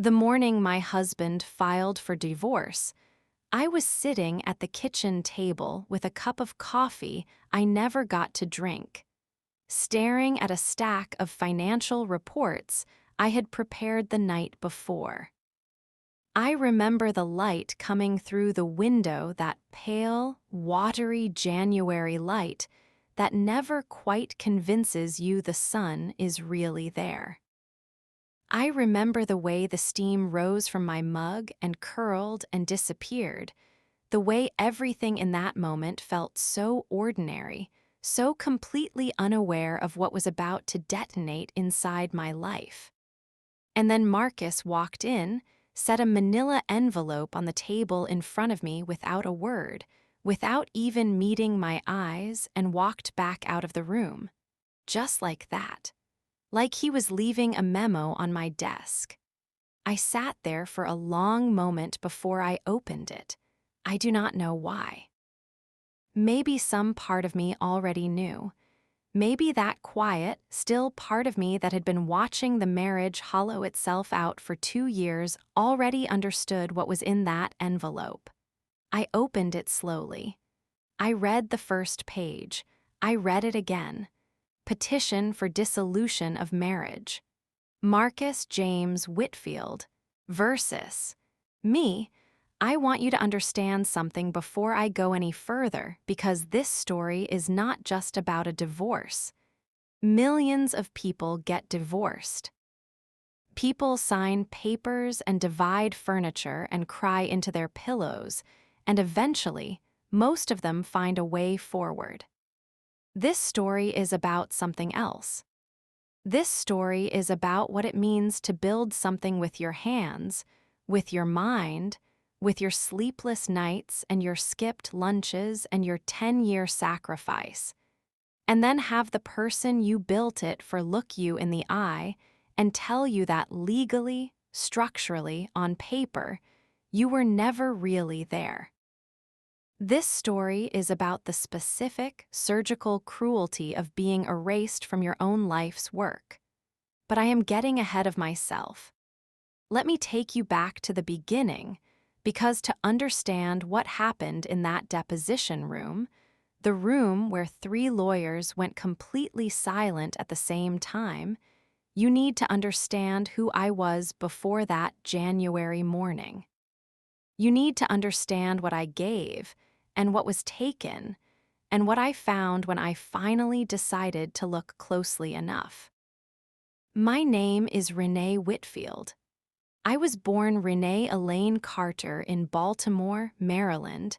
The morning my husband filed for divorce, I was sitting at the kitchen table with a cup of coffee I never got to drink, staring at a stack of financial reports I had prepared the night before. I remember the light coming through the window, that pale, watery January light that never quite convinces you the sun is really there. I remember the way the steam rose from my mug and curled and disappeared, the way everything in that moment felt so ordinary, so completely unaware of what was about to detonate inside my life. And then Marcus walked in, set a manila envelope on the table in front of me without a word, without even meeting my eyes, and walked back out of the room. Just like that. Like he was leaving a memo on my desk. I sat there for a long moment before I opened it. I do not know why. Maybe some part of me already knew. Maybe that quiet, still part of me that had been watching the marriage hollow itself out for 2 years already understood what was in that envelope. I opened it slowly. I read the first page. I read it again. Petition for dissolution of marriage. Marcus James Whitfield versus me. I want you to understand something before I go any further, because this story is not just about a divorce. Millions of people get divorced. People sign papers and divide furniture and cry into their pillows, and eventually, most of them find a way forward. This story is about something else. This story is about what it means to build something with your hands, with your mind, with your sleepless nights and your skipped lunches and your 10-year sacrifice, and then have the person you built it for look you in the eye and tell you that legally, structurally, on paper, you were never really there. This story is about the specific, surgical cruelty of being erased from your own life's work. But I am getting ahead of myself. Let me take you back to the beginning, because to understand what happened in that deposition room, the room where 3 lawyers went completely silent at the same time, you need to understand who I was before that January morning. You need to understand what I gave, and what was taken, and what I found when I finally decided to look closely enough. My name is Renee Whitfield. I was born Renee Elaine Carter in Baltimore, Maryland,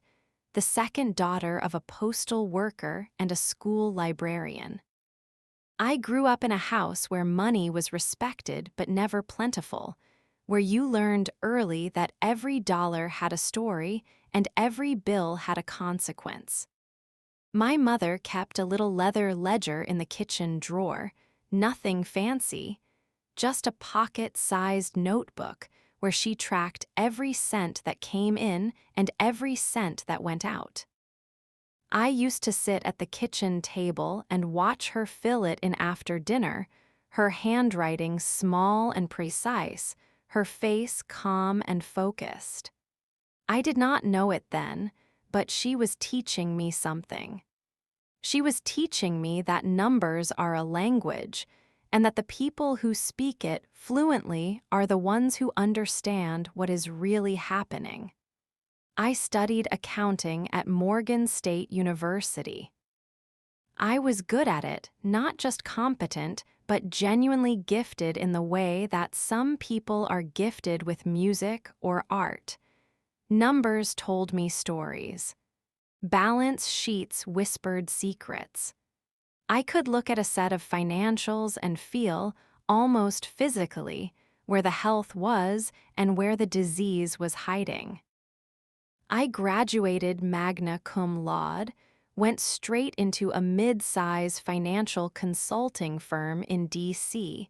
the second daughter of a postal worker and a school librarian. I grew up in a house where money was respected but never plentiful, where you learned early that every dollar had a story and every bill had a consequence. My mother kept a little leather ledger in the kitchen drawer, nothing fancy, just a pocket-sized notebook where she tracked every cent that came in and every cent that went out. I used to sit at the kitchen table and watch her fill it in after dinner, her handwriting small and precise, her face calm and focused. I did not know it then, but she was teaching me something. She was teaching me that numbers are a language, and that the people who speak it fluently are the ones who understand what is really happening. I studied accounting at Morgan State University. I was good at it, not just competent, but genuinely gifted in the way that some people are gifted with music or art. Numbers told me stories. Balance sheets whispered secrets. I could look at a set of financials and feel, almost physically, where the health was and where the disease was hiding. I graduated magna cum laude, went straight into a mid-size financial consulting firm in D.C.,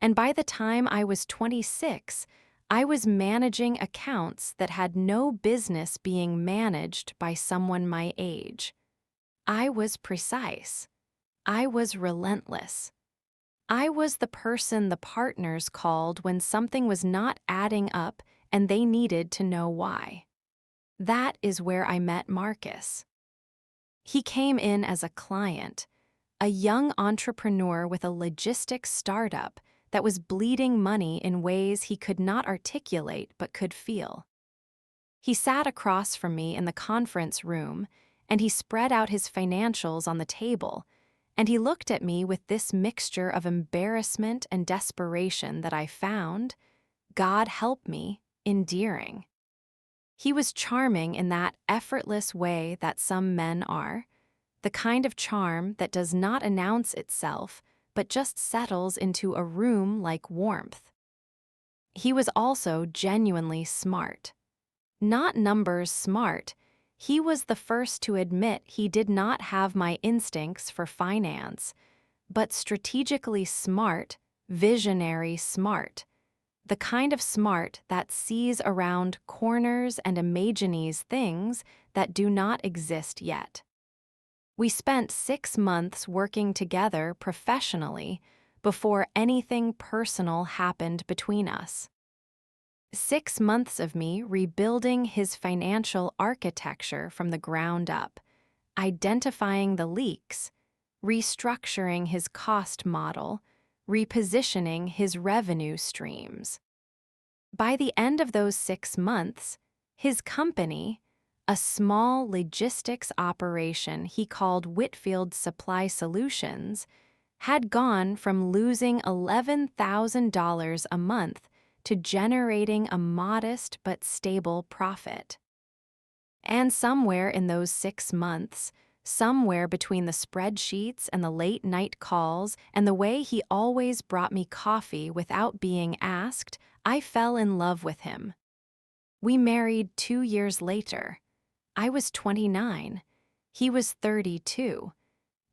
and by the time I was 26, I was managing accounts that had no business being managed by someone my age. I was precise. I was relentless. I was the person the partners called when something was not adding up and they needed to know why. That is where I met Marcus. He came in as a client, a young entrepreneur with a logistics startup that was bleeding money in ways he could not articulate but could feel. He sat across from me in the conference room, and he spread out his financials on the table, and he looked at me with this mixture of embarrassment and desperation that I found, God help me, endearing. He was charming in that effortless way that some men are, the kind of charm that does not announce itself but just settles into a room like warmth. He was also genuinely smart. Not numbers smart, he was the first to admit he did not have my instincts for finance, but strategically smart, visionary smart. The kind of smart that sees around corners and imagines things that do not exist yet. We spent 6 months working together professionally before anything personal happened between us. 6 months of me rebuilding his financial architecture from the ground up, identifying the leaks, restructuring his cost model, repositioning his revenue streams. By the end of those 6 months, his company, a small logistics operation he called Whitfield Supply Solutions, had gone from losing $11,000 a month to generating a modest but stable profit. And somewhere in those 6 months, somewhere between the spreadsheets and the late-night calls and the way he always brought me coffee without being asked, I fell in love with him. We married 2 years later. I was 29. He was 32.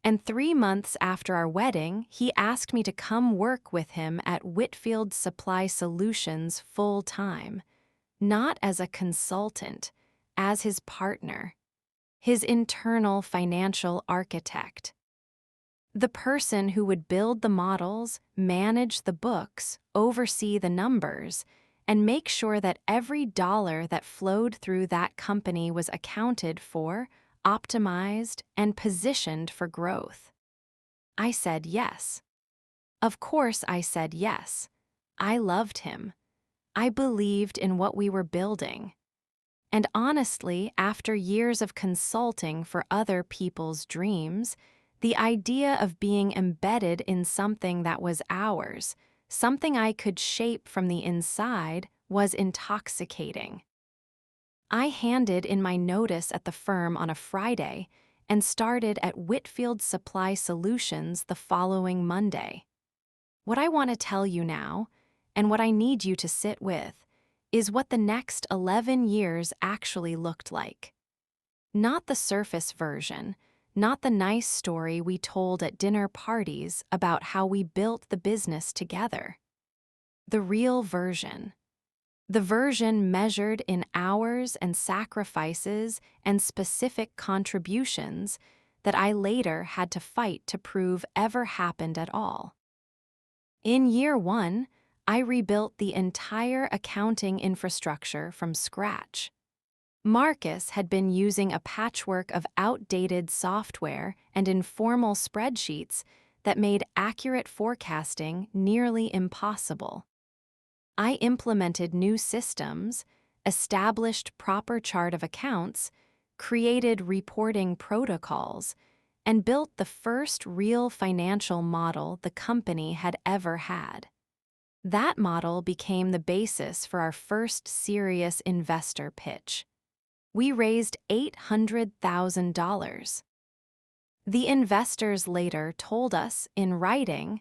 And 3 months after our wedding, he asked me to come work with him at Whitfield Supply Solutions full-time, not as a consultant, as his partner, his internal financial architect. The person who would build the models, manage the books, oversee the numbers, and make sure that every dollar that flowed through that company was accounted for, optimized, and positioned for growth. I said yes. Of course I said yes. I loved him. I believed in what we were building. And honestly, after years of consulting for other people's dreams, the idea of being embedded in something that was ours, something I could shape from the inside, was intoxicating. I handed in my notice at the firm on a Friday and started at Whitfield Supply Solutions the following Monday. What I want to tell you now, and what I need you to sit with, is what the next 11 years actually looked like. Not the surface version, not the nice story we told at dinner parties about how we built the business together. The real version. The version measured in hours and sacrifices and specific contributions that I later had to fight to prove ever happened at all. In year 1, I rebuilt the entire accounting infrastructure from scratch. Marcus had been using a patchwork of outdated software and informal spreadsheets that made accurate forecasting nearly impossible. I implemented new systems, established proper chart of accounts, created reporting protocols, and built the first real financial model the company had ever had. That model became the basis for our first serious investor pitch. We raised $800,000. The investors later told us in writing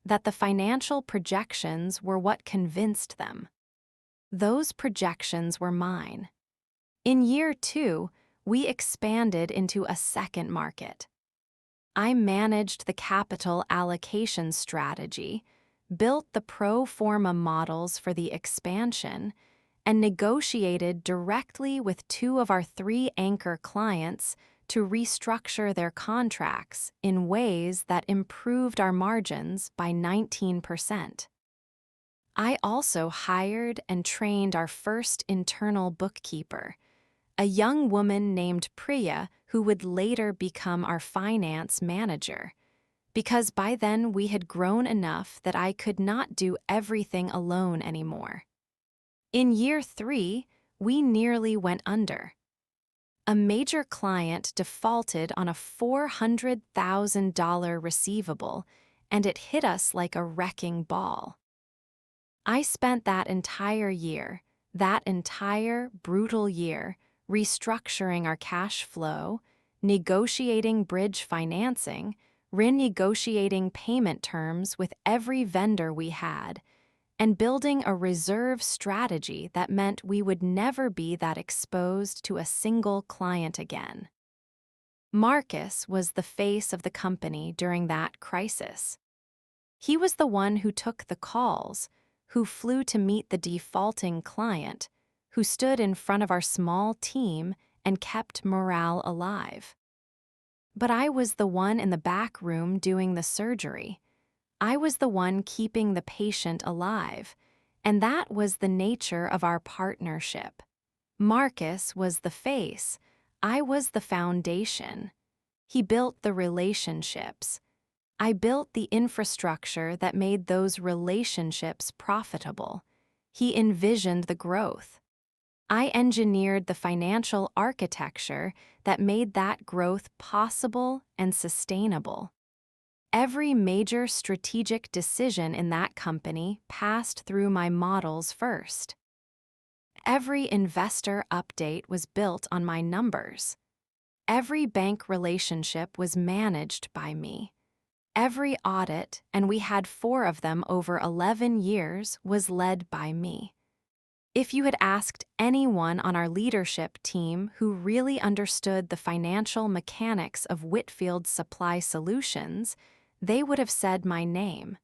that the financial projections were what convinced them. Those projections were mine. In year 2, we expanded into a second market. I managed the capital allocation strategy, built the pro forma models for the expansion, and negotiated directly with 2 of our 3 anchor clients to restructure their contracts in ways that improved our margins by 19%. I also hired and trained our first internal bookkeeper, a young woman named Priya who would later become our finance manager, because by then we had grown enough that I could not do everything alone anymore. In year 3, we nearly went under. A major client defaulted on a $400,000 receivable, and it hit us like a wrecking ball. I spent that entire brutal year, restructuring our cash flow, negotiating bridge financing, renegotiating payment terms with every vendor we had, and building a reserve strategy that meant we would never be that exposed to a single client again. Marcus was the face of the company during that crisis. He was the one who took the calls, who flew to meet the defaulting client, who stood in front of our small team and kept morale alive. But I was the one in the back room doing the surgery. I was the one keeping the patient alive, and that was the nature of our partnership. Marcus was the face, I was the foundation. He built the relationships. I built the infrastructure that made those relationships profitable. He envisioned the growth. I engineered the financial architecture that made that growth possible and sustainable. Every major strategic decision in that company passed through my models first. Every investor update was built on my numbers. Every bank relationship was managed by me. Every audit, and we had 4 of them over 11 years, was led by me. If you had asked anyone on our leadership team who really understood the financial mechanics of Whitfield Supply Solutions, they would have said my name.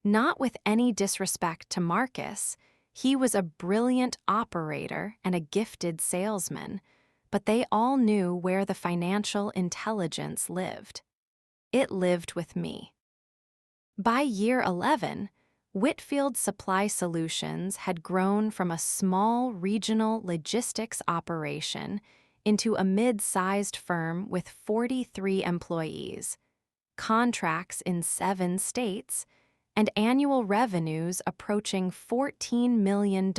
Not with any disrespect to Marcus, he was a brilliant operator and a gifted salesman, but they all knew where the financial intelligence lived. It lived with me. By year 11, Whitfield Supply Solutions had grown from a small regional logistics operation into a mid-sized firm with 43 employees, contracts in 7 states, and annual revenues approaching $14 million.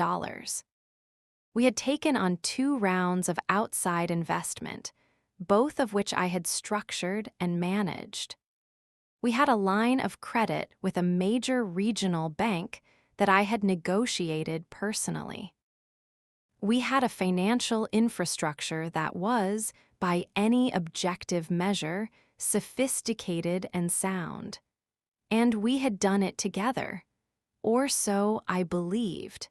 We had taken on 2 rounds of outside investment, both of which I had structured and managed. We had a line of credit with a major regional bank that I had negotiated personally. We had a financial infrastructure that was, by any objective measure, sophisticated and sound. And we had done it together, or so I believed.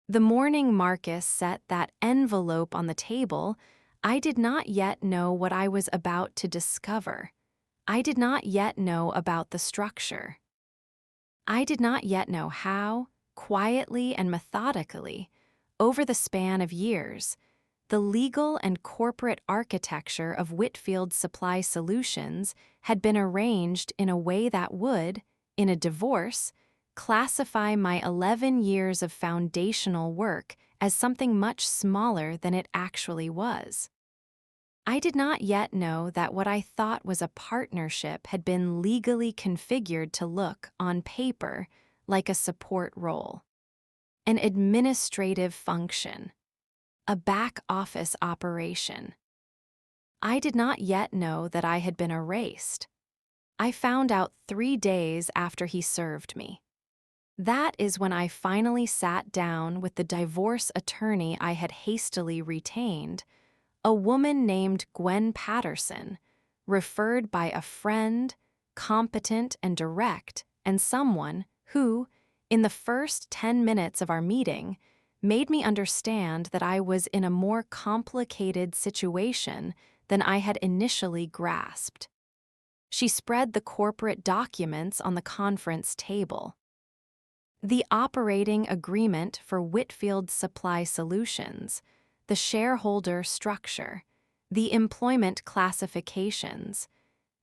The morning Marcus set that envelope on the table, I did not yet know what I was about to discover. I did not yet know about the structure. I did not yet know how, quietly and methodically, over the span of years, the legal and corporate architecture of Whitfield Supply Solutions had been arranged in a way that would, in a divorce, classify my 11 years of foundational work as something much smaller than it actually was. I did not yet know that what I thought was a partnership had been legally configured to look, on paper, like a support role, an administrative function, a back-office operation. I did not yet know that I had been erased. I found out 3 days after he served me. That is when I finally sat down with the divorce attorney I had hastily retained, a woman named Gwen Patterson, referred by a friend, competent and direct, and someone who, in the first 10 minutes of our meeting, made me understand that I was in a more complicated situation than I had initially grasped. She spread the corporate documents on the conference table. The operating agreement for Whitfield Supply Solutions, the shareholder structure, the employment classifications.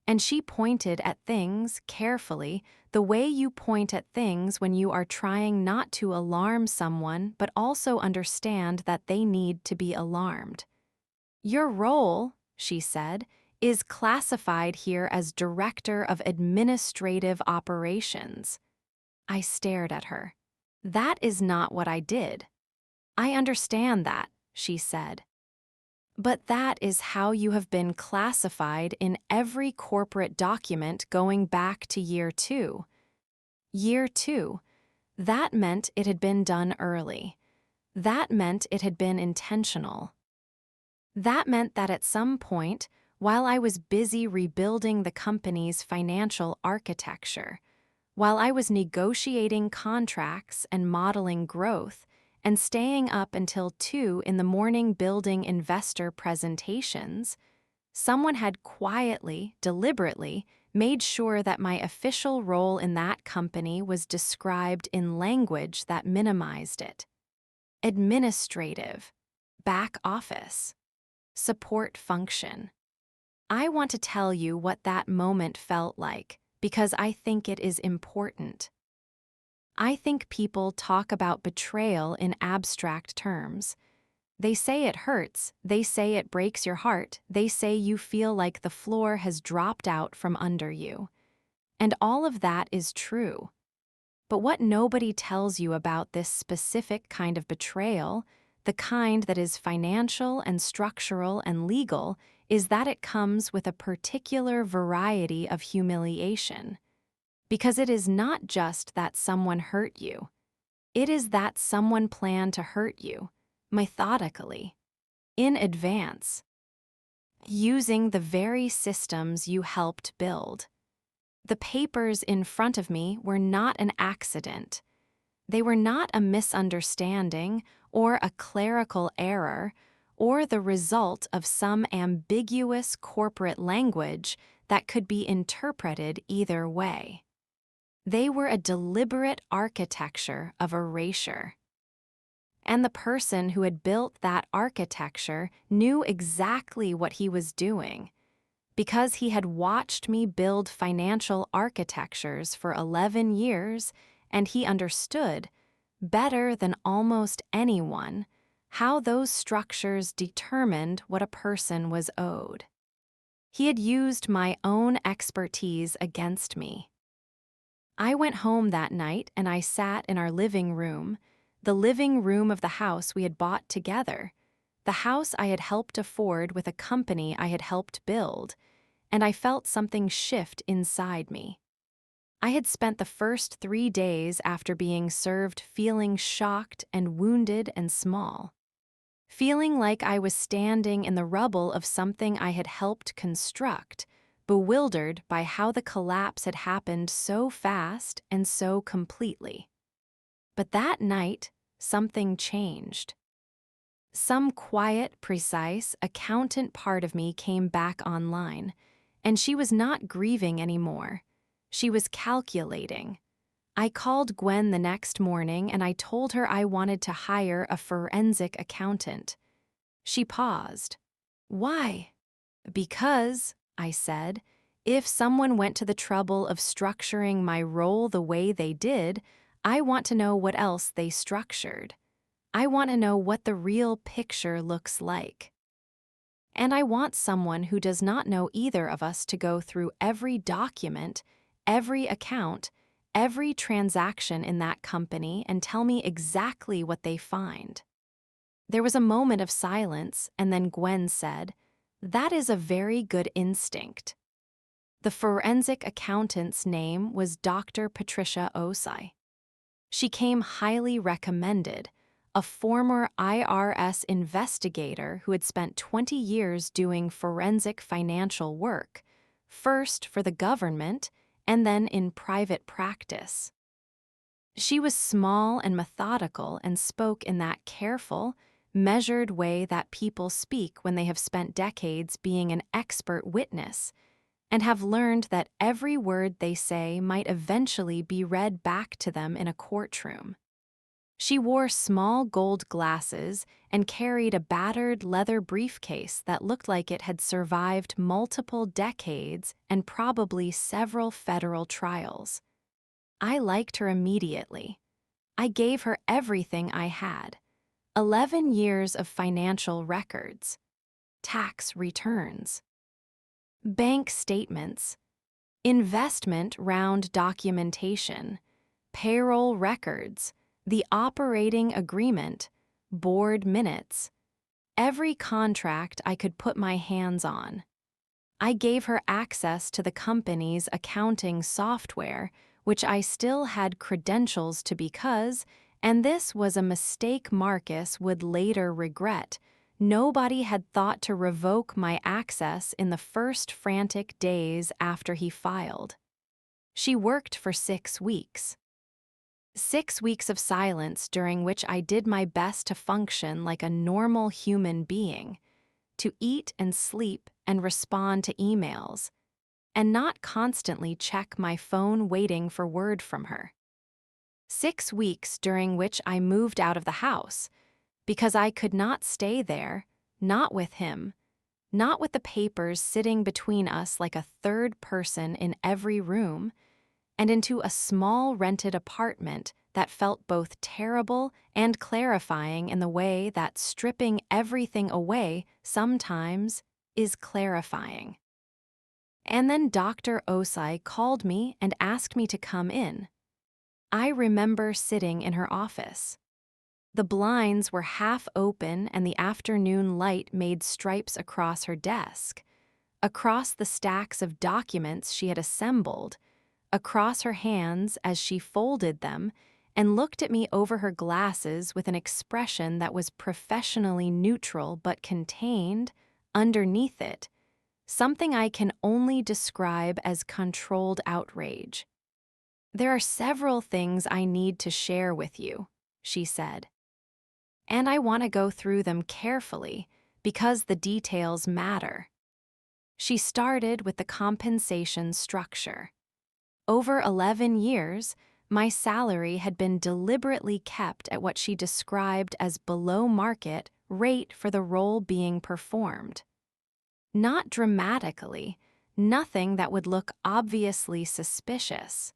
And she pointed at things carefully, the way you point at things when you are trying not to alarm someone but also understand that they need to be alarmed. Your role, she said, is classified here as Director of Administrative Operations. I stared at her. That is not what I did. I understand that, she said. But that is how you have been classified in every corporate document going back to year 2. Year 2. That meant it had been done early. That meant it had been intentional. That meant that at some point, while I was busy rebuilding the company's financial architecture, while I was negotiating contracts and modeling growth, and staying up until 2 in the morning building investor presentations, someone had quietly, deliberately, made sure that my official role in that company was described in language that minimized it. Administrative, back office, support function. I want to tell you what that moment felt like because I think it is important. I think people talk about betrayal in abstract terms. They say it hurts, they say it breaks your heart, they say you feel like the floor has dropped out from under you. And all of that is true. But what nobody tells you about this specific kind of betrayal, the kind that is financial and structural and legal, is that it comes with a particular variety of humiliation. Because it is not just that someone hurt you. It is that someone planned to hurt you, methodically, in advance, using the very systems you helped build. The papers in front of me were not an accident. They were not a misunderstanding or a clerical error or the result of some ambiguous corporate language that could be interpreted either way. They were a deliberate architecture of erasure. And the person who had built that architecture knew exactly what he was doing, because he had watched me build financial architectures for 11 years, and he understood, better than almost anyone, how those structures determined what a person was owed. He had used my own expertise against me. I went home that night and I sat in our living room, the living room of the house we had bought together, the house I had helped afford with a company I had helped build, and I felt something shift inside me. I had spent the first 3 days after being served feeling shocked and wounded and small, feeling like I was standing in the rubble of something I had helped construct, bewildered by how the collapse had happened so fast and so completely. But that night, something changed. Some quiet, precise, accountant part of me came back online, and she was not grieving anymore. She was calculating. I called Gwen the next morning and I told her I wanted to hire a forensic accountant. She paused. Why? Because, I said, if someone went to the trouble of structuring my role the way they did, I want to know what else they structured. I want to know what the real picture looks like. And I want someone who does not know either of us to go through every document, every account, every transaction in that company and tell me exactly what they find. There was a moment of silence, and then Gwen said, "That is a very good instinct." The forensic accountant's name was Dr. Patricia Osai. She came highly recommended, a former IRS investigator who had spent 20 years doing forensic financial work, first for the government and then in private practice. She was small and methodical and spoke in that careful, measured way that people speak when they have spent decades being an expert witness and have learned that every word they say might eventually be read back to them in a courtroom. She wore small gold glasses and carried a battered leather briefcase that looked like it had survived multiple decades and probably several federal trials. I liked her immediately. I gave her everything I had: 11 years of financial records, tax returns, bank statements, investment round documentation, payroll records, the operating agreement, board minutes, every contract I could put my hands on. I gave her access to the company's accounting software, which I still had credentials to because, and this was a mistake Marcus would later regret, nobody had thought to revoke my access in the first frantic days after he filed. She worked for 6 weeks. 6 weeks of silence during which I did my best to function like a normal human being, to eat and sleep and respond to emails, and not constantly check my phone waiting for word from her. 6 weeks during which I moved out of the house, because I could not stay there, not with him, not with the papers sitting between us like a third person in every room, and into a small rented apartment that felt both terrible and clarifying in the way that stripping everything away sometimes is clarifying. And then Dr. Osai called me and asked me to come in. I remember sitting in her office. The blinds were half open and the afternoon light made stripes across her desk, across the stacks of documents she had assembled, across her hands as she folded them, and looked at me over her glasses with an expression that was professionally neutral but contained, underneath it, something I can only describe as controlled outrage. "There are several things I need to share with you," she said. "And I want to go through them carefully because the details matter." She started with the compensation structure. Over 11 years, my salary had been deliberately kept at what she described as below market rate for the role being performed. Not dramatically, nothing that would look obviously suspicious,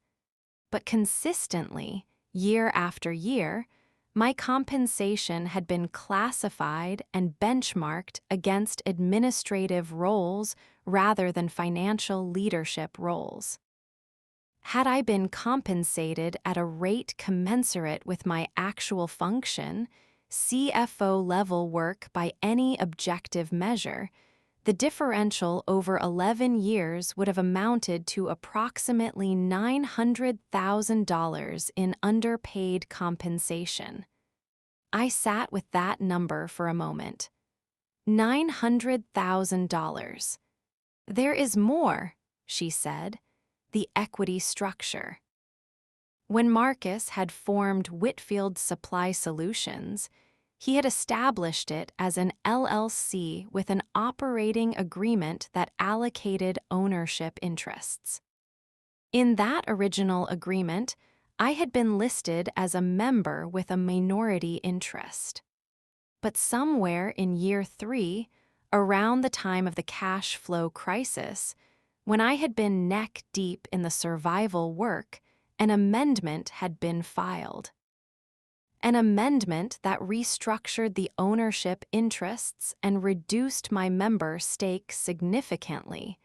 but consistently, year after year, my compensation had been classified and benchmarked against administrative roles rather than financial leadership roles. Had I been compensated at a rate commensurate with my actual function, CFO-level work by any objective measure, the differential over 11 years would have amounted to approximately $900,000 in underpaid compensation. I sat with that number for a moment. $900,000. "There is more," she said. "The equity structure." When Marcus had formed Whitfield Supply Solutions, he had established it as an LLC with an operating agreement that allocated ownership interests. In that original agreement, I had been listed as a member with a minority interest. But somewhere in year 3, around the time of the cash flow crisis, when I had been neck-deep in the survival work, an amendment had been filed. An amendment that restructured the ownership interests and reduced my member stake significantly,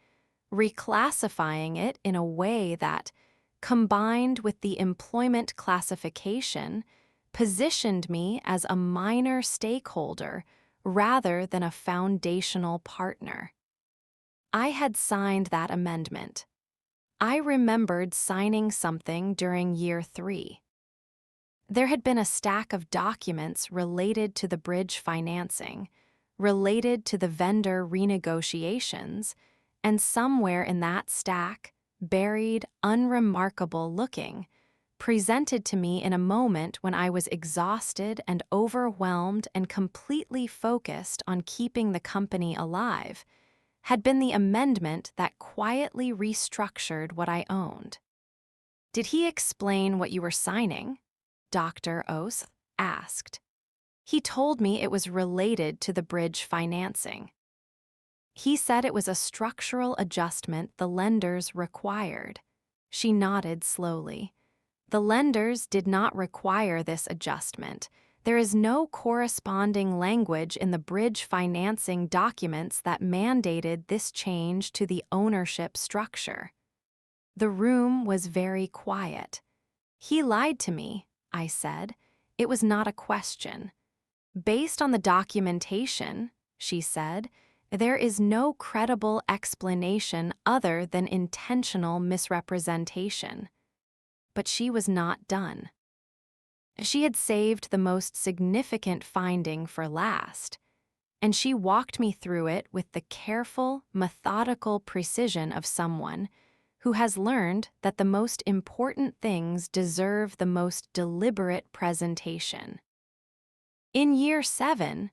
reclassifying it in a way that, combined with the employment classification, positioned me as a minor stakeholder rather than a foundational partner. I had signed that amendment. I remembered signing something during year 3. There had been a stack of documents related to the bridge financing, related to the vendor renegotiations, and somewhere in that stack, buried, unremarkable looking, presented to me in a moment when I was exhausted and overwhelmed and completely focused on keeping the company alive, had been the amendment that quietly restructured what I owned. "Did he explain what you were signing?" Dr. Oath asked. He told me it was related to the bridge financing. He said it was a structural adjustment the lenders required. She nodded slowly. The lenders did not require this adjustment. There is no corresponding language in the bridge financing documents that mandated this change to the ownership structure. The room was very quiet. He lied to me, I said. It was not a question. Based on the documentation, she said, there is no credible explanation other than intentional misrepresentation. But she was not done. She had saved the most significant finding for last, and she walked me through it with the careful, methodical precision of someone who has learned that the most important things deserve the most deliberate presentation. In year 7,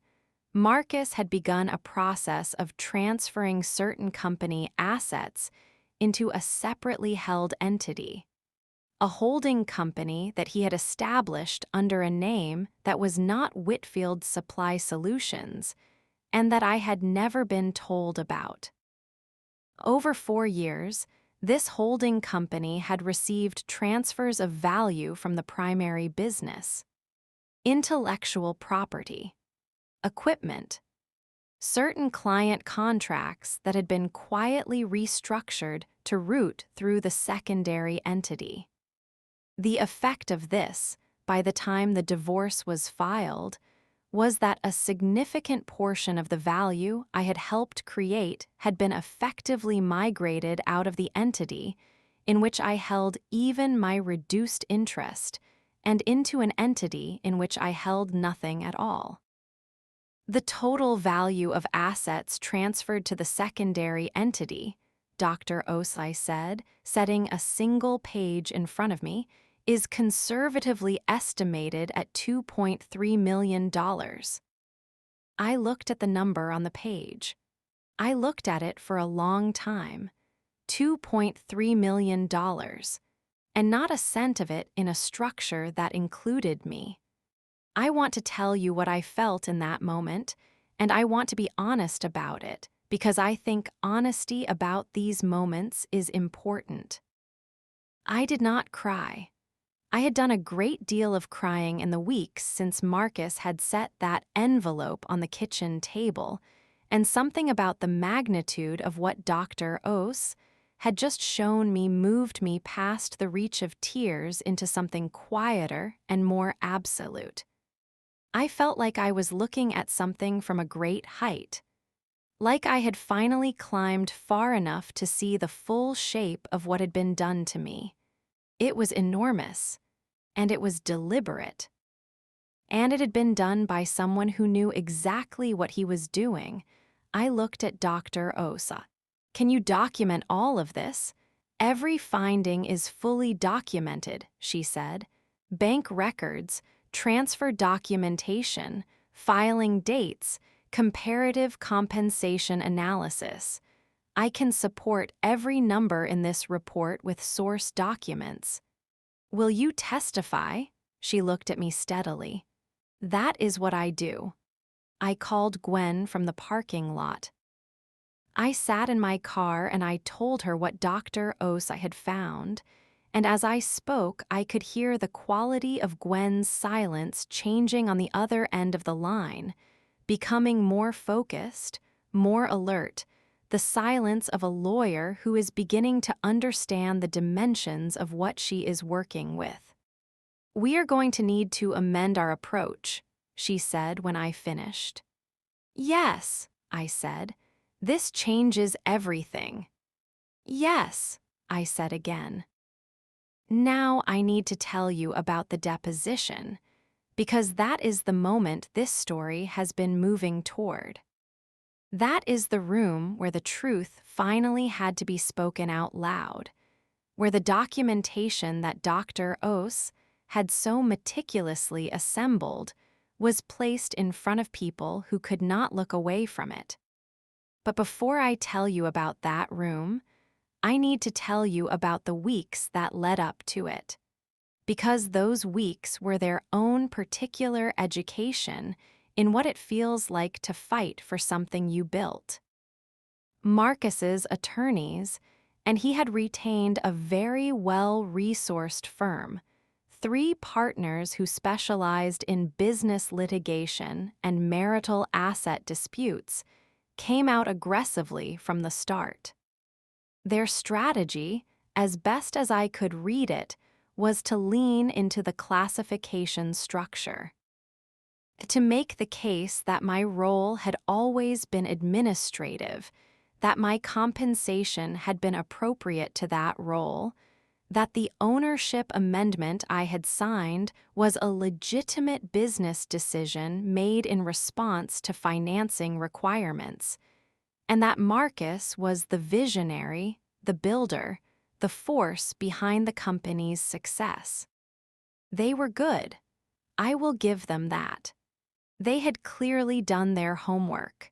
Marcus had begun a process of transferring certain company assets into a separately held entity, a holding company that he had established under a name that was not Whitfield Supply Solutions and that I had never been told about. Over 4 years, this holding company had received transfers of value from the primary business: intellectual property, equipment, certain client contracts that had been quietly restructured to route through the secondary entity. The effect of this, by the time the divorce was filed, was that a significant portion of the value I had helped create had been effectively migrated out of the entity in which I held even my reduced interest and into an entity in which I held nothing at all. The total value of assets transferred to the secondary entity, Dr. Osai said, setting a single page in front of me, is conservatively estimated at $2.3 million. I looked at the number on the page. I looked at it for a long time. $2.3 million, and not a cent of it in a structure that included me. I want to tell you what I felt in that moment, and I want to be honest about it, because I think honesty about these moments is important. I did not cry. I had done a great deal of crying in the weeks since Marcus had set that envelope on the kitchen table, and something about the magnitude of what Dr. Os had just shown me moved me past the reach of tears into something quieter and more absolute. I felt like I was looking at something from a great height, like I had finally climbed far enough to see the full shape of what had been done to me. It was enormous, and it was deliberate. And it had been done by someone who knew exactly what he was doing. I looked at Dr. Osa. Can you document all of this? Every finding is fully documented, she said. Bank records, transfer documentation, filing dates, comparative compensation analysis. I can support every number in this report with source documents. Will you testify? She looked at me steadily. That is what I do. I called Gwen from the parking lot. I sat in my car and I told her what Dr. Os I had found, and as I spoke, I could hear the quality of Gwen's silence changing on the other end of the line, becoming more focused, more alert, the silence of a lawyer who is beginning to understand the dimensions of what she is working with. We are going to need to amend our approach, she said when I finished. Yes, I said. This changes everything. Yes, I said again. Now I need to tell you about the deposition, because that is the moment this story has been moving toward. That is the room where the truth finally had to be spoken out loud, where the documentation that Dr. Os had so meticulously assembled was placed in front of people who could not look away from it. But before I tell you about that room, I need to tell you about the weeks that led up to it. because those weeks were their own particular education in what it feels like to fight for something you built. Marcus's attorneys, and he had retained a very well-resourced firm, 3 partners who specialized in business litigation and marital asset disputes, came out aggressively from the start. Their strategy, as best as I could read it, was to lean into the classification structure. To make the case that my role had always been administrative, that my compensation had been appropriate to that role, that the ownership amendment I had signed was a legitimate business decision made in response to financing requirements, and that Marcus was the visionary, the builder, the force behind the company's success. They were good. I will give them that. They had clearly done their homework.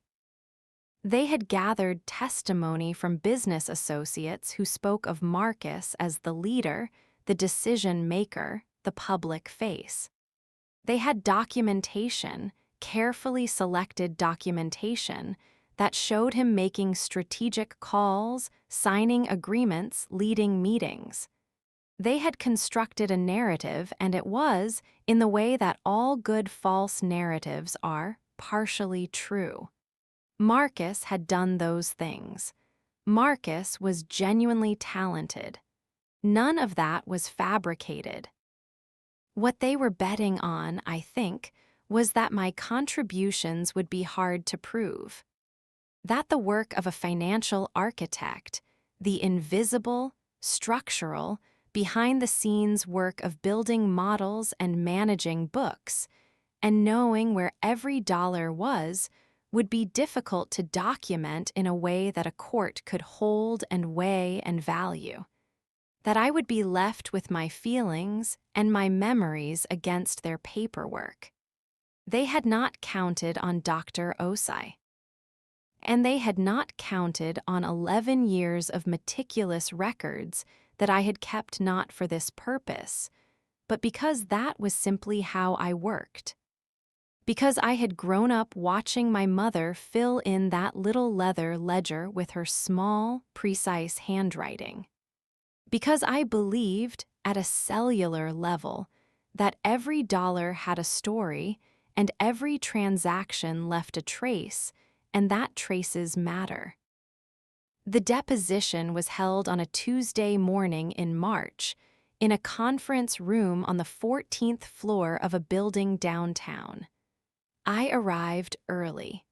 They had gathered testimony from business associates who spoke of Marcus as the leader, the decision maker, the public face. They had documentation, carefully selected documentation, that showed him making strategic calls, signing agreements, leading meetings. They had constructed a narrative, and it was, in the way that all good false narratives are, partially true. Marcus had done those things. Marcus was genuinely talented. None of that was fabricated. What they were betting on, I think, was that my contributions would be hard to prove. That the work of a financial architect, the invisible, structural, behind-the-scenes work of building models and managing books, and knowing where every dollar was, would be difficult to document in a way that a court could hold and weigh and value. That I would be left with my feelings and my memories against their paperwork. They had not counted on Dr. Osai. And they had not counted on 11 years of meticulous records that I had kept not for this purpose, but because that was simply how I worked. Because I had grown up watching my mother fill in that little leather ledger with her small, precise handwriting. Because I believed, at a cellular level, that every dollar had a story and every transaction left a trace, and that traces matter. The deposition was held on a Tuesday morning in March, in a conference room on the 14th floor of a building downtown. I arrived early.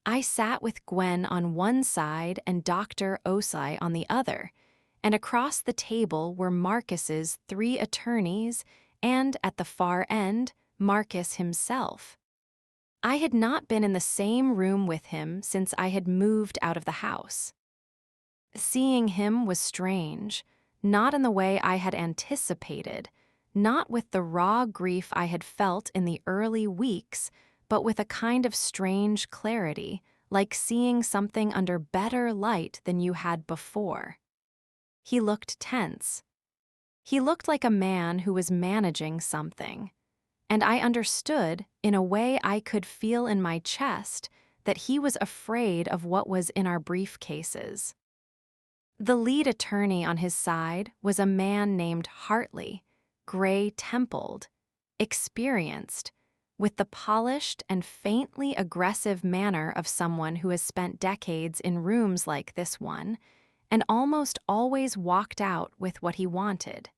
I sat with Gwen on one side and Dr. Osai on the other, and across the table were Marcus's 3 attorneys and, at the far end, Marcus himself. I had not been in the same room with him since I had moved out of the house. Seeing him was strange, not in the way I had anticipated, not with the raw grief I had felt in the early weeks, but with a kind of strange clarity, like seeing something under better light than you had before. He looked tense. He looked like a man who was managing something, and I understood, in a way I could feel in my chest, that he was afraid of what was in our briefcases. The lead attorney on his side was a man named Hartley, gray-templed, experienced, with the polished and faintly aggressive manner of someone who has spent decades in rooms like this one, and almost always walked out with what he wanted.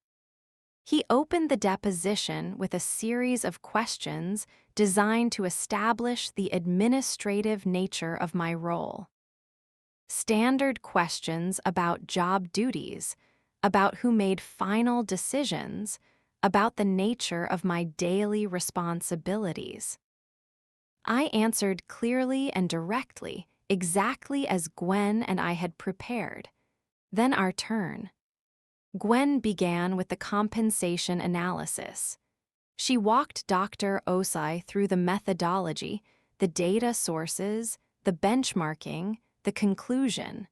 He opened the deposition with a series of questions designed to establish the administrative nature of my role. Standard questions about job duties, about who made final decisions, about the nature of my daily responsibilities. I answered clearly and directly, exactly as Gwen and I had prepared. Then our turn. Gwen began with the compensation analysis. She walked Dr. Osai through the methodology, the data sources, the benchmarking, the conclusion.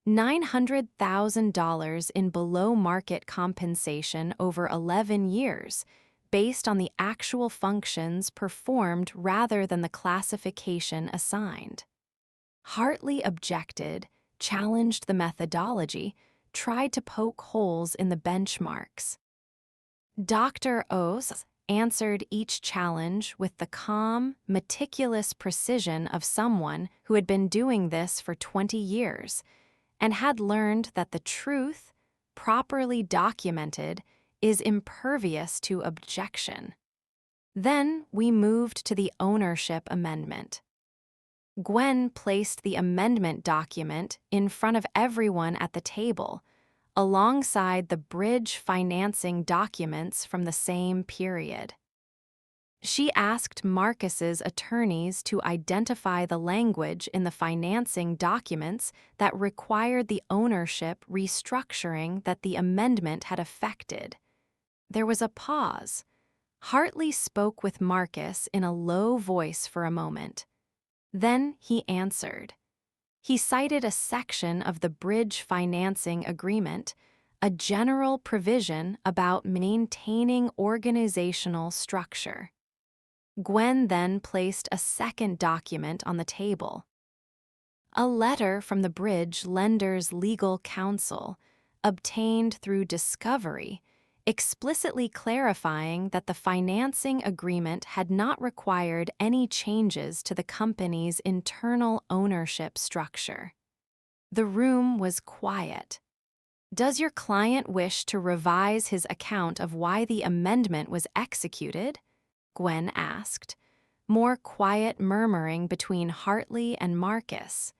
$900,000 in below-market compensation over 11 years, based on the actual functions performed rather than the classification assigned. Hartley objected, challenged the methodology, tried to poke holes in the benchmarks. Dr. Oz answered each challenge with the calm, meticulous precision of someone who had been doing this for 20 years and had learned that the truth, properly documented, is impervious to objection. Then we moved to the ownership amendment. Gwen placed the amendment document in front of everyone at the table, alongside the bridge financing documents from the same period. She asked Marcus's attorneys to identify the language in the financing documents that required the ownership restructuring that the amendment had affected. There was a pause. Hartley spoke with Marcus in a low voice for a moment. Then he answered. He cited a section of the bridge financing agreement, a general provision about maintaining organizational structure. Gwen then placed a second document on the table. A letter from the bridge lender's legal counsel, obtained through discovery, explicitly clarifying that the financing agreement had not required any changes to the company's internal ownership structure. The room was quiet. "Does your client wish to revise his account of why the amendment was executed?" Gwen asked, more quiet murmuring between Hartley and Marcus.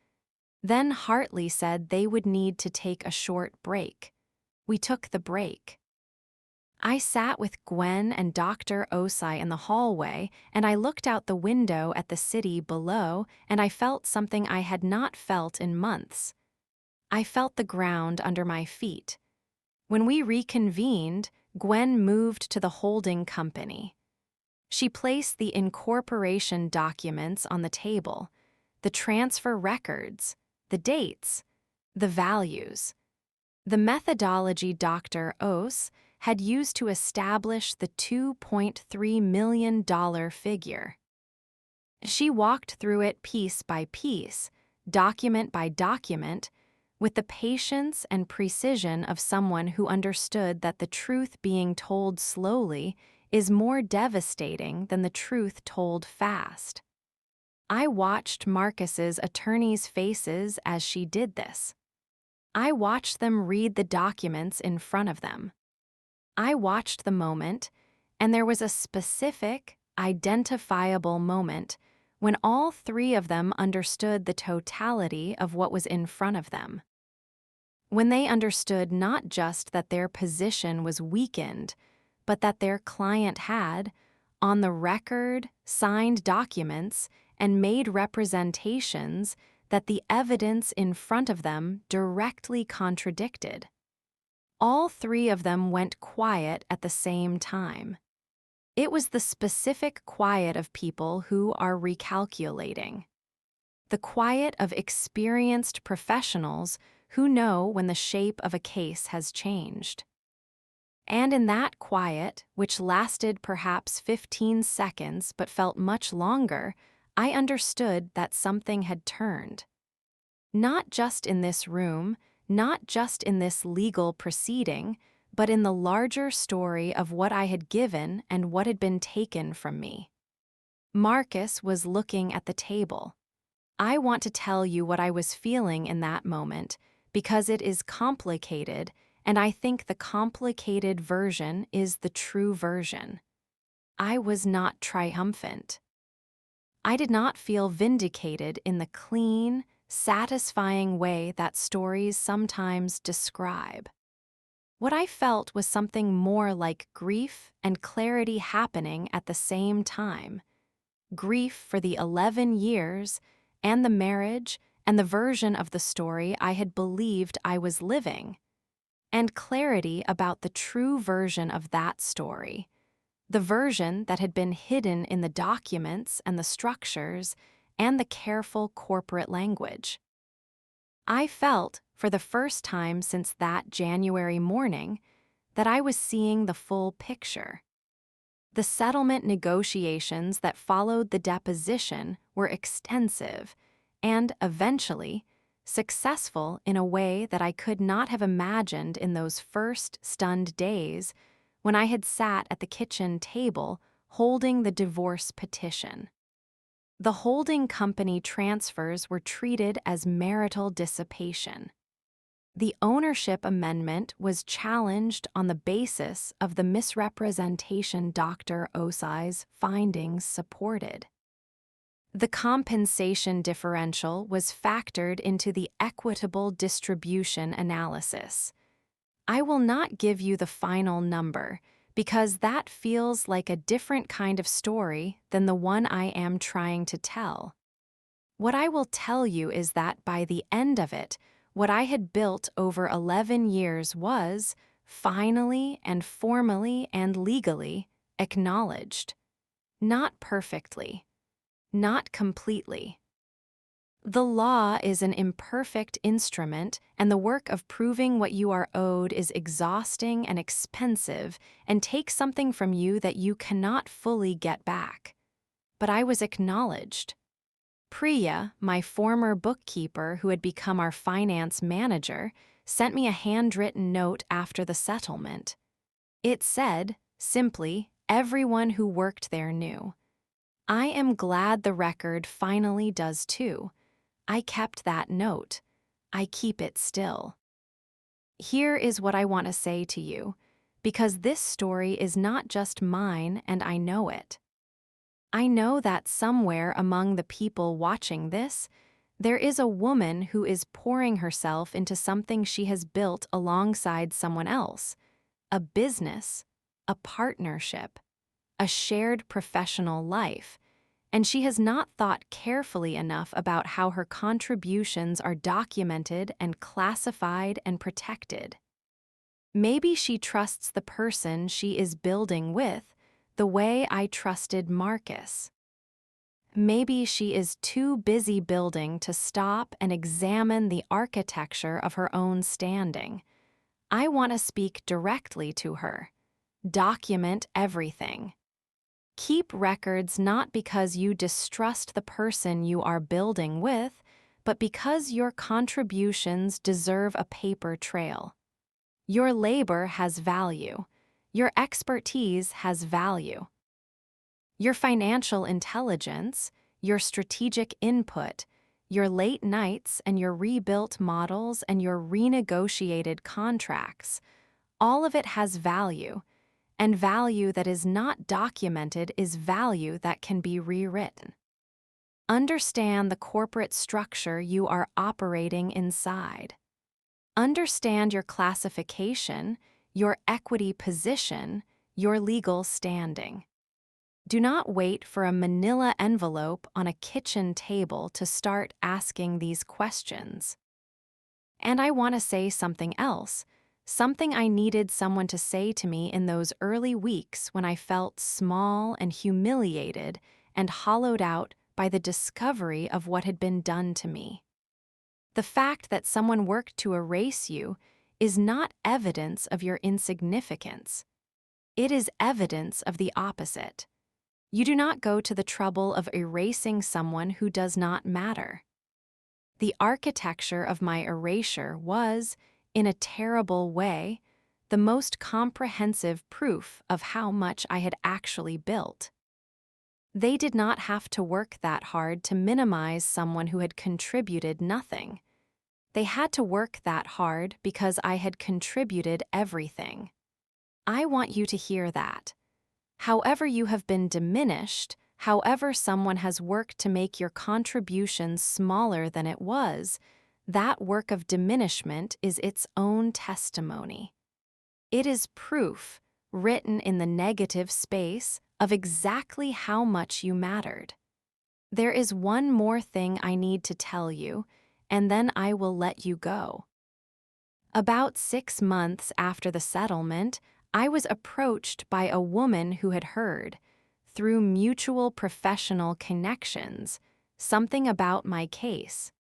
Then Hartley said they would need to take a short break. We took the break. I sat with Gwen and Dr. Osai in the hallway, and I looked out the window at the city below, and I felt something I had not felt in months. I felt the ground under my feet. When we reconvened, Gwen moved to the holding company. She placed the incorporation documents on the table, the transfer records, the dates, the values. The methodology Dr. Os had used to establish the $2.3 million figure. She walked through it piece by piece, document by document, with the patience and precision of someone who understood that the truth being told slowly is more devastating than the truth told fast. I watched Marcus's attorneys' faces as she did this. I watched them read the documents in front of them. I watched the moment, and there was a specific, identifiable moment when all three of them understood the totality of what was in front of them. When they understood not just that their position was weakened, but that their client had, on the record, signed documents and made representations that the evidence in front of them directly contradicted. All three of them went quiet at the same time. It was the specific quiet of people who are recalculating. The quiet of experienced professionals who know when the shape of a case has changed. And in that quiet, which lasted perhaps 15 seconds but felt much longer, I understood that something had turned. Not just in this room, not just in this legal proceeding, but in the larger story of what I had given and what had been taken from me. Marcus was looking at the table. I want to tell you what I was feeling in that moment, because it is complicated, and I think the complicated version is the true version. I was not triumphant. I did not feel vindicated in the clean, satisfying way that stories sometimes describe. What I felt was something more like grief and clarity happening at the same time. Grief for the 11 years and the marriage and the version of the story I had believed I was living, and clarity about the true version of that story, the version that had been hidden in the documents and the structures and the careful corporate language. I felt, for the first time since that January morning, that I was seeing the full picture. The settlement negotiations that followed the deposition were extensive and, eventually, successful in a way that I could not have imagined in those first stunned days when I had sat at the kitchen table holding the divorce petition. The holding company transfers were treated as marital dissipation. The ownership amendment was challenged on the basis of the misrepresentation Dr. Osai's findings supported. The compensation differential was factored into the equitable distribution analysis. I will not give you the final number because that feels like a different kind of story than the one I am trying to tell. What I will tell you is that by the end of it, what I had built over 11 years was, finally and formally and legally, acknowledged. Not perfectly. Not completely. The law is an imperfect instrument, and the work of proving what you are owed is exhausting and expensive and takes something from you that you cannot fully get back. But I was acknowledged. Priya, my former bookkeeper who had become our finance manager, sent me a handwritten note after the settlement. It said, simply, everyone who worked there knew. I am glad the record finally does too. I kept that note. I keep it still. Here is what I want to say to you, because this story is not just mine and I know it. I know that somewhere among the people watching this, there is a woman who is pouring herself into something she has built alongside someone else, a business, a partnership, a shared professional life, and she has not thought carefully enough about how her contributions are documented and classified and protected. Maybe she trusts the person she is building with the way I trusted Marcus. Maybe she is too busy building to stop and examine the architecture of her own standing. I want to speak directly to her. Document everything. Keep records not because you distrust the person you are building with, but because your contributions deserve a paper trail. Your labor has value. Your expertise has value. Your financial intelligence, your strategic input, your late nights and your rebuilt models and your renegotiated contracts, all of it has value. And value that is not documented is value that can be rewritten. Understand the corporate structure you are operating inside. Understand your classification, your equity position, your legal standing. Do not wait for a manila envelope on a kitchen table to start asking these questions. And I want to say something else. Something I needed someone to say to me in those early weeks when I felt small and humiliated and hollowed out by the discovery of what had been done to me. The fact that someone worked to erase you is not evidence of your insignificance. It is evidence of the opposite. You do not go to the trouble of erasing someone who does not matter. The architecture of my erasure was, in a terrible way, the most comprehensive proof of how much I had actually built. They did not have to work that hard to minimize someone who had contributed nothing. They had to work that hard because I had contributed everything. I want you to hear that. However you have been diminished, however someone has worked to make your contribution smaller than it was, that work of diminishment is its own testimony. It is proof, written in the negative space, of exactly how much you mattered. There is one more thing I need to tell you, and then I will let you go. About 6 months after the settlement, I was approached by a woman who had heard, through mutual professional connections, something about my case.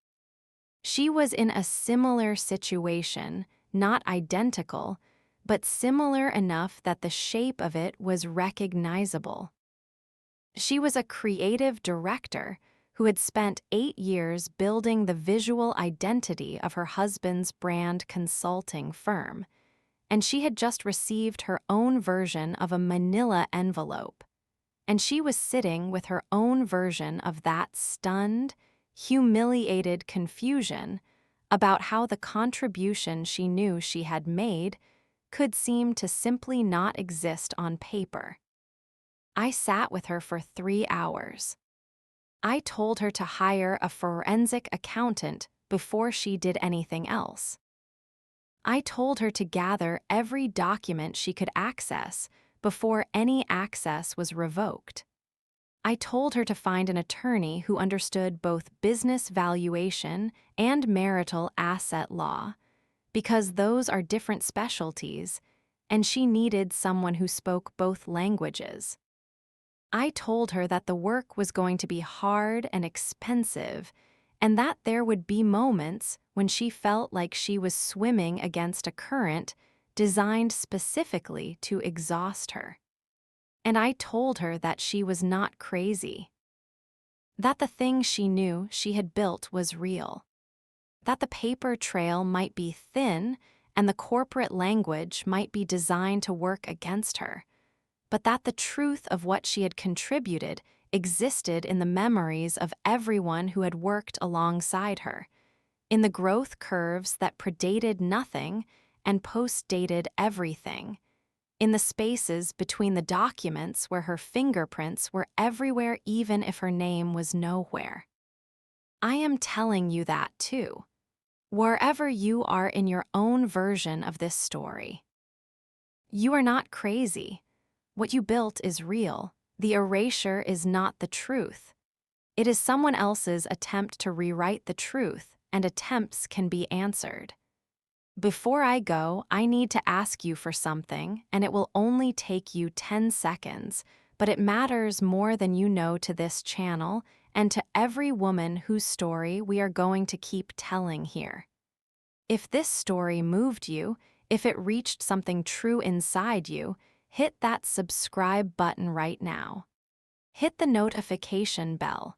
She was in a similar situation, not identical, but similar enough that the shape of it was recognizable. She was a creative director who had spent 8 years building the visual identity of her husband's brand consulting firm, and she had just received her own version of a manila envelope. And she was sitting with her own version of that stunned, humiliated confusion about how the contribution she knew she had made could seem to simply not exist on paper. I sat with her for 3 hours. I told her to hire a forensic accountant before she did anything else. I told her to gather every document she could access before any access was revoked. I told her to find an attorney who understood both business valuation and marital asset law, because those are different specialties, and she needed someone who spoke both languages. I told her that the work was going to be hard and expensive, and that there would be moments when she felt like she was swimming against a current designed specifically to exhaust her. And I told her that she was not crazy, that the thing she knew she had built was real, that the paper trail might be thin and the corporate language might be designed to work against her, but that the truth of what she had contributed existed in the memories of everyone who had worked alongside her, in the growth curves that predated nothing and post-dated everything, in the spaces between the documents where her fingerprints were everywhere even if her name was nowhere. I am telling you that too, wherever you are in your own version of this story. You are not crazy. What you built is real. The erasure is not the truth. It is someone else's attempt to rewrite the truth, and attempts can be answered. Before I go, I need to ask you for something, and it will only take you 10 seconds, but it matters more than you know to this channel and to every woman whose story we are going to keep telling here. If this story moved you, if it reached something true inside you, hit that subscribe button right now. Hit the notification bell.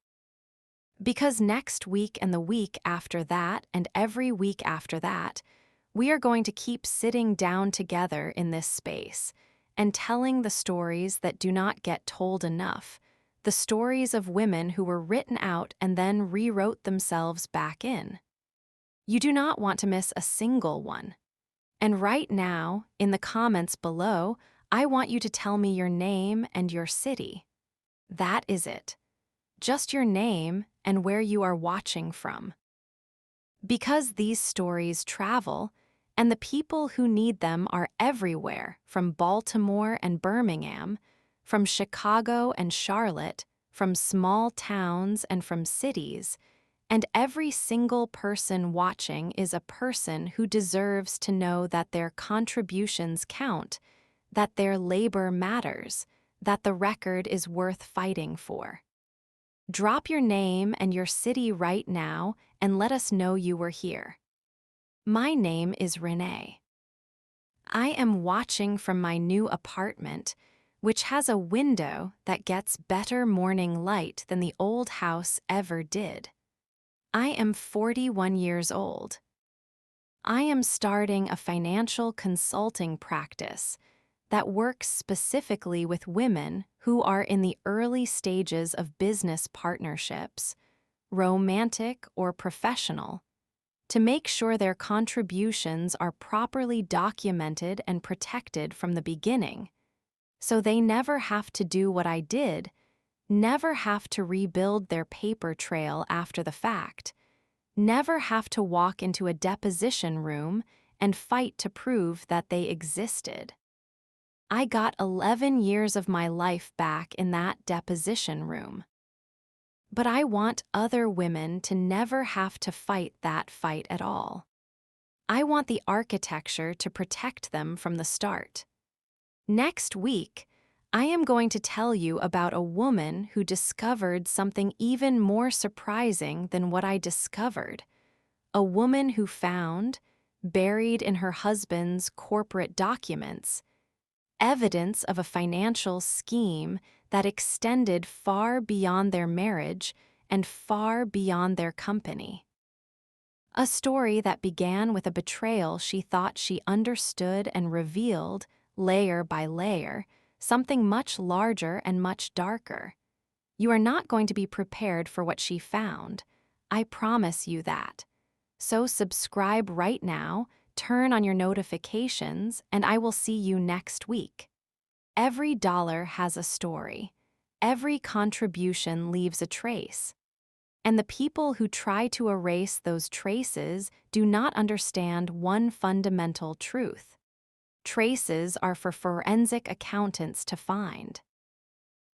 Because next week and the week after that and every week after that, we are going to keep sitting down together in this space and telling the stories that do not get told enough, the stories of women who were written out and then rewrote themselves back in. You do not want to miss a single one. And right now, in the comments below, I want you to tell me your name and your city. That is it. Just your name and where you are watching from. Because these stories travel, and the people who need them are everywhere, from Baltimore and Birmingham, from Chicago and Charlotte, from small towns and from cities, and every single person watching is a person who deserves to know that their contributions count, that their labor matters, that the record is worth fighting for. Drop your name and your city right now and let us know you were here. My name is Renee. I am watching from my new apartment, which has a window that gets better morning light than the old house ever did. I am 41 years old. I am starting a financial consulting practice that works specifically with women who are in the early stages of business partnerships, romantic or professional, to make sure their contributions are properly documented and protected from the beginning, so they never have to do what I did, never have to rebuild their paper trail after the fact, never have to walk into a deposition room and fight to prove that they existed. I got 11 years of my life back in that deposition room. But I want other women to never have to fight that fight at all. I want the architecture to protect them from the start. Next week, I am going to tell you about a woman who discovered something even more surprising than what I discovered. A woman who found, buried in her husband's corporate documents, evidence of a financial scheme that extended far beyond their marriage and far beyond their company. A story that began with a betrayal she thought she understood and revealed, layer by layer, something much larger and much darker. You are not going to be prepared for what she found. I promise you that. So subscribe right now, turn on your notifications, and I will see you next week. Every dollar has a story. Every contribution leaves a trace. And the people who try to erase those traces do not understand one fundamental truth. Traces are for forensic accountants to find.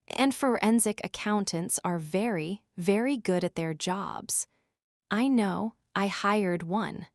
And forensic accountants are very, very good at their jobs. I know, I hired one.